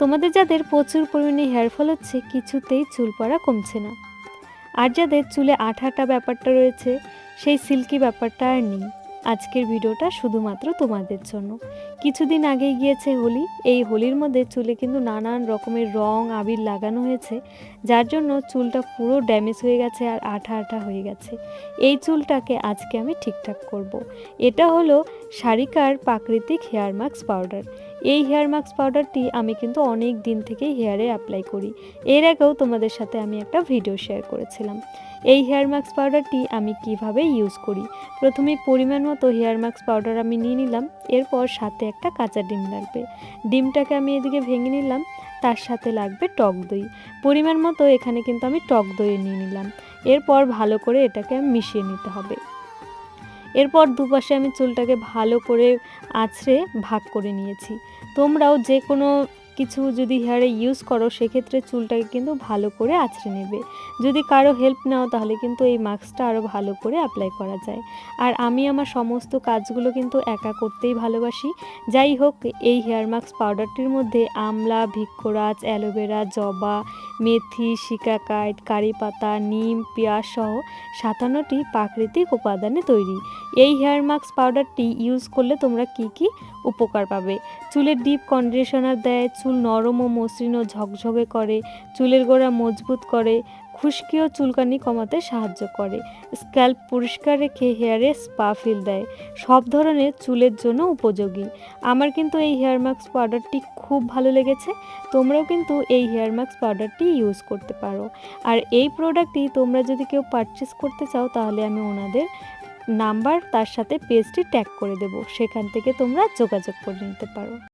তোমাদের যাদের প্রচুর পরিমাণে হেয়ার ফল হচ্ছে, কিছুতেই চুল পড়া কমছে না, আর যাদের চুলে আঠা আঠা ব্যাপারটা রয়েছে, সেই সিল্কি ব্যাপারটা আর নেই, আজকের ভিডিওটা শুধুমাত্র তোমাদের জন্য। কিছুদিন আগেই গিয়েছে হোলি। এই হোলির মধ্যে চুলে কিন্তু নানান রকমের রং আবির লাগানো হয়েছে, যার জন্য চুলটা পুরো ড্যামেজ হয়ে গেছে আর আঠা আঠা হয়ে গেছে। এই চুলটাকে আজকে আমি ঠিকঠাক করব। এটা হলো সারিকার প্রাকৃতিক হেয়ার মাস্ক পাউডার। এই হেয়ার মাস্ক পাউডারটি আমি কিন্তু অনেক দিন থেকেই হেয়ারে অ্যাপ্লাই করি। এর আগেও তোমাদের সাথে আমি একটা ভিডিও শেয়ার করেছিলাম। এই হেয়ার মাস্ক পাউডারটি আমি কিভাবে ইউজ করি। প্রথমে পরিমাণ মতো হেয়ার মাস্ক পাউডার আমি নিয়ে নিলাম। এরপর সাথে একটা কাঁচা ডিম লাগবে। ডিমটাকে আমি এদিকে ভেঙে নিলাম। তার সাথে লাগবে টক দই। পরিমাণ মতো এখানে কিন্তু আমি টক দই নিয়ে নিলাম। এরপর ভালো করে এটাকে মিশিয়ে নিতে হবে। এরপর দুপাশে আমি চুলটাকে ভালো করে আঁচড়ে ভাগ করে নিয়েছি। তোমরাও যে কোনো কিছু যদি হেয়ারে ইউজ করো, সেক্ষেত্রে চুলটাকে কিন্তু ভালো করে আঁচড়ে নেবে। যদি কারো হেল্প নাও তাহলে কিন্তু এই মাস্কটা আরও ভালো করে অ্যাপ্লাই করা যায়। আর আমি আমার সমস্ত কাজগুলো কিন্তু একা করতেই ভালোবাসি। যাই হোক, এই হেয়ার মাস্ক পাউডারটির মধ্যে আমলা, ভিক্ষরাজ, অ্যালোভেরা, জবা, মেথি, শিকাকাইট, কারি পাতা, নিম, পেঁয়াজ সহ ৫৭টি প্রাকৃতিক উপাদানে তৈরি। এই হেয়ার মাস্ক পাউডারটি ইউজ করলে তোমরা কি কি উপকার পাবে। চুলের ডিপ কন্ডিশনার দেয়, চুল নরম ও মসৃণ ও ঝকঝকে করে, চুলের গোড়া মজবুত করে, খুশকি ও চুলকানি কমাতে সাহায্য করে, স্ক্যাল্প পরিষ্কার রেখে হেয়ারে স্পা ফিল দেয়, সব ধরনের চুলের জন্য উপযোগী। আমার কিন্তু এই হেয়ার মাস্ক পাউডারটি খুব ভালো লেগেছে। তোমরাও কিন্তু এই হেয়ার মাস্ক পাউডারটি ইউজ করতে পারো। আর এই প্রোডাক্টটি তোমরা যদি কেউ পারচেস করতে চাও, তাহলে আমি ওনাদের নাম্বার তার সাথে পেজটি ট্যাগ করে দেব, সেখান থেকে তোমরা যোগাযোগ করে নিতে পারো।